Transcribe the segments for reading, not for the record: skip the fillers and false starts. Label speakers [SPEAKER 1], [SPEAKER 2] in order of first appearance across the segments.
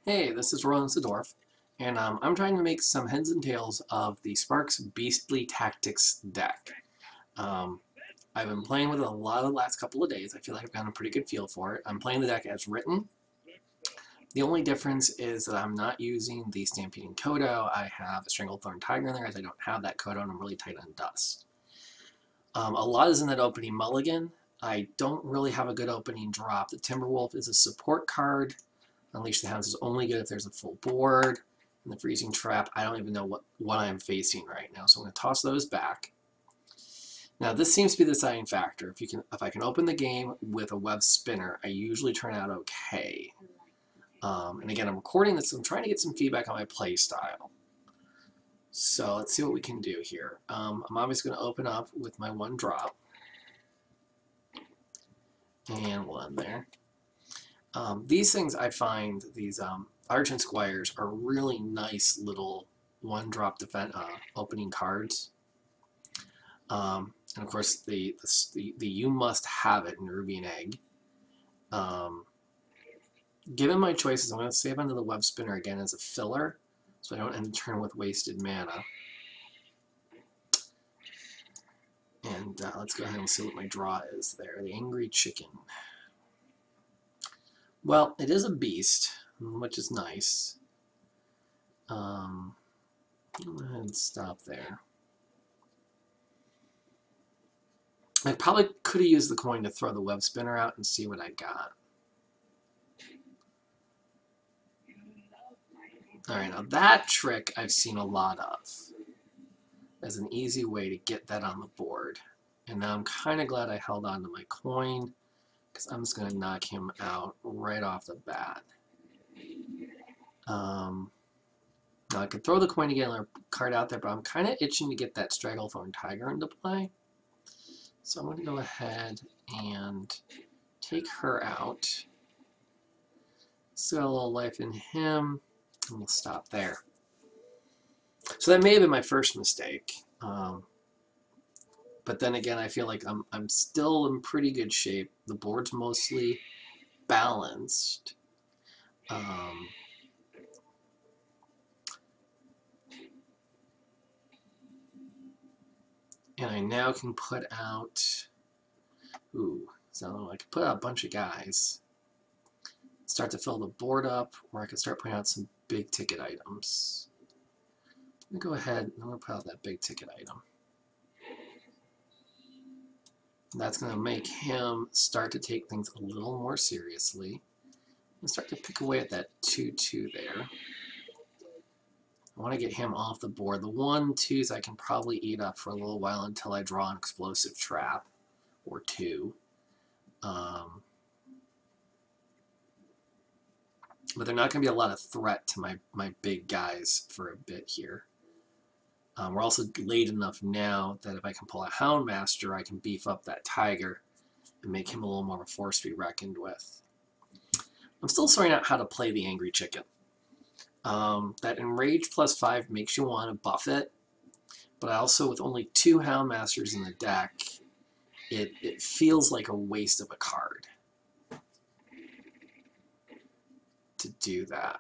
[SPEAKER 1] Hey, this is Roland Sedorf, and I'm trying to make some heads and tails of the Sparks Beastly Tactics deck. Um, I've been playing with it a lot the last couple of days. I feel like I've gotten a pretty good feel for it. I'm playing the deck as written. The only difference is that I'm not using the Stampeding Kodo. I have a Stranglethorn Tiger in there, as I don't have that Kodo, and I'm really tight on Dust. A lot is in that opening mulligan. I don't really have a good opening drop. The Timberwolf is a support card. Unleash the Hounds is only good if there's a full board. And the Freezing Trap, I don't even know what I'm facing right now, so I'm going to toss those back. Now this seems to be the deciding factor. If I can open the game with a web spinner, I usually turn out okay. And again, I'm recording this, so I'm trying to get some feedback on my play style. So let's see what we can do here. I'm obviously going to open up with my one drop. And we'll end there. These things I find, these Argent Squires, are really nice little one-drop opening cards. And of course, the you must have it in Ruby and Egg. Given my choices, I'm going to save onto the Web Spinner again as a filler, so I don't end the turn with wasted mana. And let's go ahead and see what my draw is there. The Angry Chicken. Well, it is a beast, which is nice. I'll go ahead and stop there. I probably could have used the coin to throw the web spinner out and see what I got. Alright, now that trick I've seen a lot of as an easy way to get that on the board. And now I'm kind of glad I held on to my coin, because I'm just going to knock him out right off the bat. Now I could throw the coin to get another card out there, but I'm kind of itching to get that Stranglethorn Tiger into play. So I'm going to go ahead and take her out. Still got a little life in him, and we'll stop there. So that may have been my first mistake. But then again, I feel like I'm still in pretty good shape. The board's mostly balanced. And I now can put out, so I can put out a bunch of guys. Start to fill the board up, or I can start putting out some big ticket items. I'm going to go ahead, I'm going to put out that big ticket item. That's going to make him start to take things a little more seriously and start to pick away at that 2-2 there. I want to get him off the board. The 1-2s I can probably eat up for a little while until I draw an explosive trap or two. But they're not going to be a lot of threat to my big guys for a bit here. We're also late enough now that if I can pull a Houndmaster, I can beef up that Tiger and make him a little more of a force to be reckoned with. I'm still sorting out how to play the Angry Chicken. That Enrage +5 makes you want to buff it, but also with only 2 Houndmasters in the deck, it feels like a waste of a card to do that.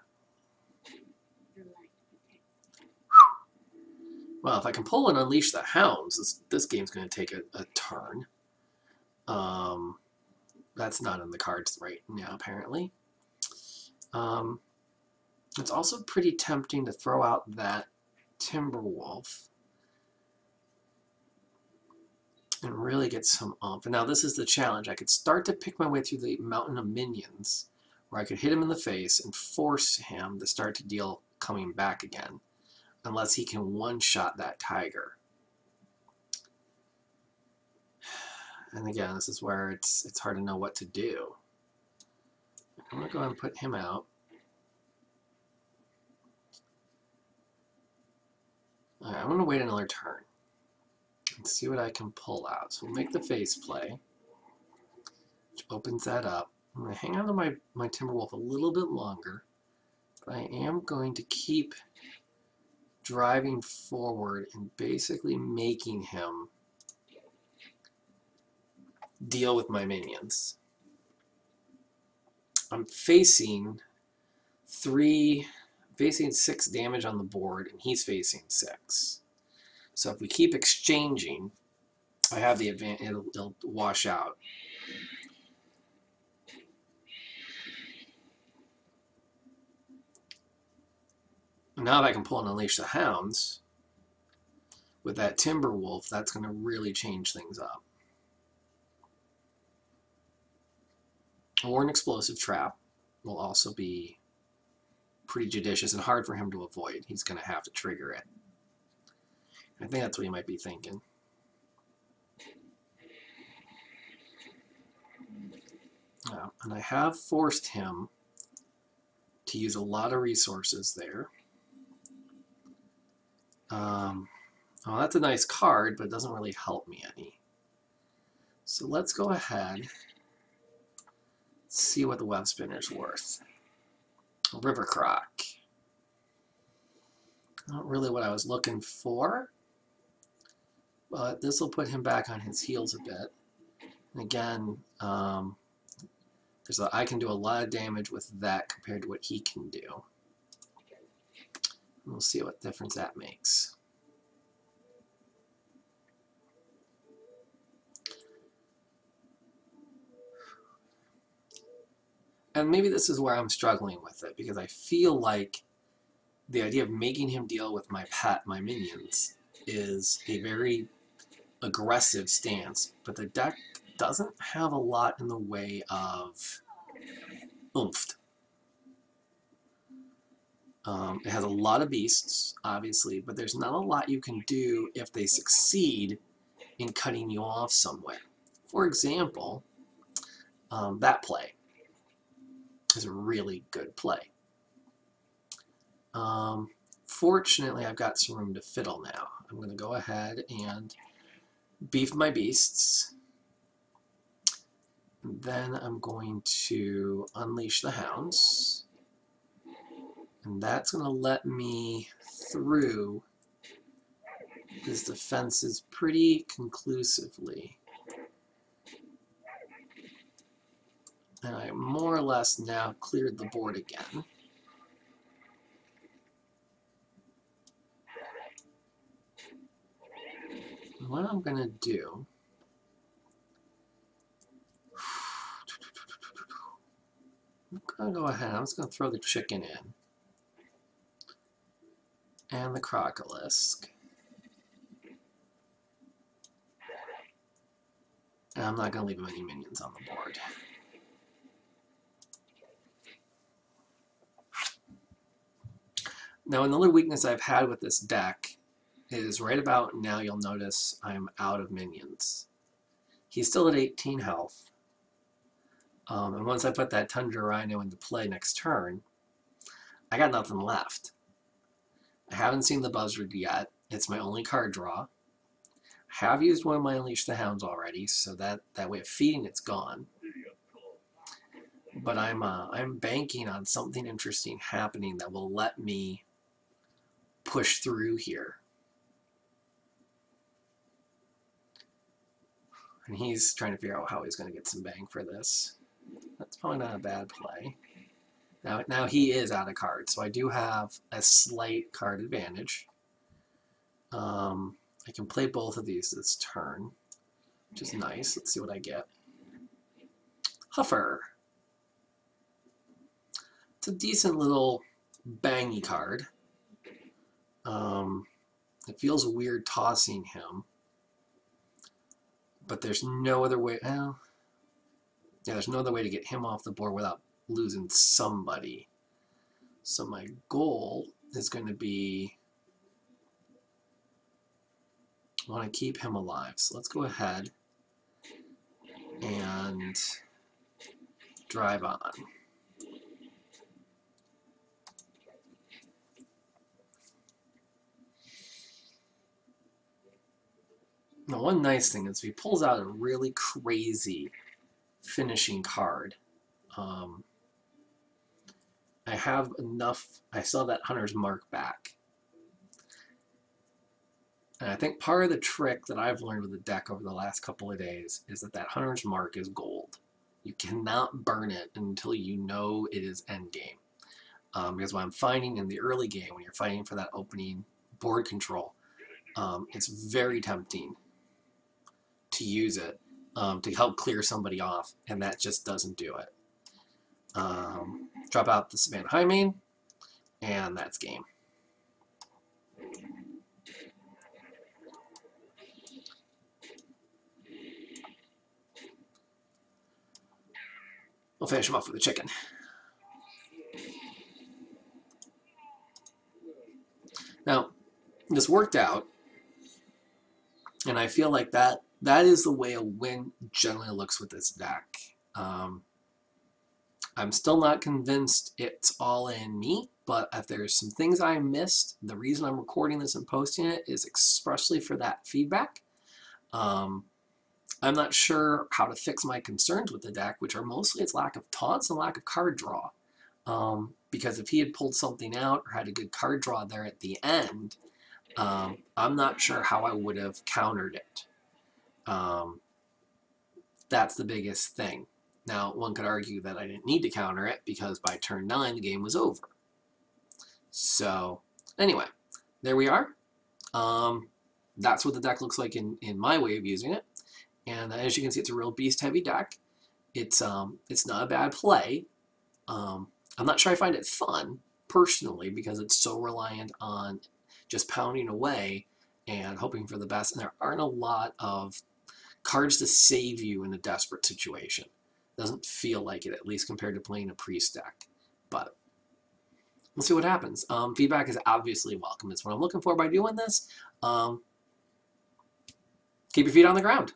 [SPEAKER 1] Well, if I can pull and unleash the Hounds, this game's going to take a turn. That's not in the cards right now, apparently. It's also pretty tempting to throw out that Timberwolf and really get some oomph. And now this is the challenge. I could start to pick my way through the mountain of minions, where I could hit him in the face and force him to start to deal coming back again, unless he can one-shot that Tiger. And again, this is where it's hard to know what to do. I'm going to go ahead and put him out. Alright, I'm going to wait another turn and see what I can pull out. So we'll make the face play, which opens that up. I'm going to hang on to my Timberwolf a little bit longer, but I am going to keep driving forward and basically making him deal with my minions. I'm facing facing 6 damage on the board, and he's facing 6. So if we keep exchanging, I have the advantage, it'll wash out. Now that I can pull and unleash the hounds, with that Timber Wolf, that's going to really change things up. Or an explosive trap will also be pretty judicious and hard for him to avoid. He's going to have to trigger it. I think that's what he might be thinking. And I have forced him to use a lot of resources there. Well, that's a nice card, but it doesn't really help me any. So let's go ahead, see what the web spinner's worth. River Croc. Not really what I was looking for, but this will put him back on his heels a bit. And again, I can do a lot of damage with that compared to what he can do. We'll see what difference that makes. And maybe this is where I'm struggling with it, because I feel like the idea of making him deal with my pet, my minions, is a very aggressive stance, but the deck doesn't have a lot in the way of oomph. It has a lot of beasts, obviously, but there's not a lot you can do if they succeed in cutting you off somewhere. For example, that play is a really good play. Fortunately, I've got some room to fiddle now. I'm going to go ahead and beef my beasts. And then I'm going to unleash the hounds. And that's going to let me through his defenses pretty conclusively. And I more or less now cleared the board again. And what I'm going to do, I'm going to go ahead, I'm just going to throw the chicken in. And the crocolisk. And I'm not going to leave him any minions on the board. Now, another weakness I've had with this deck is right about now you'll notice I'm out of minions. He's still at 18 health. And once I put that Tundra Rhino into play next turn, I got nothing left. I haven't seen the buzzard yet. It's my only card draw. I have used one of my Unleash the Hounds already, so that way of feeding it's gone. But I'm banking on something interesting happening that will let me push through here. And he's trying to figure out how he's going to get some bang for this. That's probably not a bad play. Now he is out of cards, so I do have a slight card advantage. I can play both of these this turn, which is nice. Let's see what I get. Huffer. It's a decent little bangy card. It feels weird tossing him, but there's no other way. Well, yeah, there's no other way to get him off the board without losing somebody. So my goal is going to be, I want to keep him alive. So let's go ahead and drive on. Now, one nice thing is if he pulls out a really crazy finishing card, I have enough, I still have that Hunter's Mark back. And I think part of the trick that I've learned with the deck over the last couple of days is that Hunter's Mark is gold. You cannot burn it until you know it is endgame. because what I'm finding in the early game, when you're fighting for that opening board control, it's very tempting to use it to help clear somebody off, and that just doesn't do it. Drop out the Savannah High Main, and that's game. We'll finish him off with a chicken. Now, this worked out, and I feel like that is the way a win generally looks with this deck. I'm still not convinced it's all in me, but if there's some things I missed, the reason I'm recording this and posting it is expressly for that feedback. I'm not sure how to fix my concerns with the deck, which are mostly its lack of taunts and lack of card draw. Because if he had pulled something out or had a good card draw there at the end, I'm not sure how I would have countered it. That's the biggest thing. Now, one could argue that I didn't need to counter it because by turn 9, the game was over. So, anyway, there we are. That's what the deck looks like in my way of using it. And as you can see, it's a real beast-heavy deck. It's not a bad play. I'm not sure I find it fun, personally, because it's so reliant on just pounding away and hoping for the best. And there aren't a lot of cards to save you in a desperate situation. Doesn't feel like it, at least compared to playing a priest deck. But we'll see what happens. Feedback is obviously welcome. It's what I'm looking for by doing this. Keep your feet on the ground.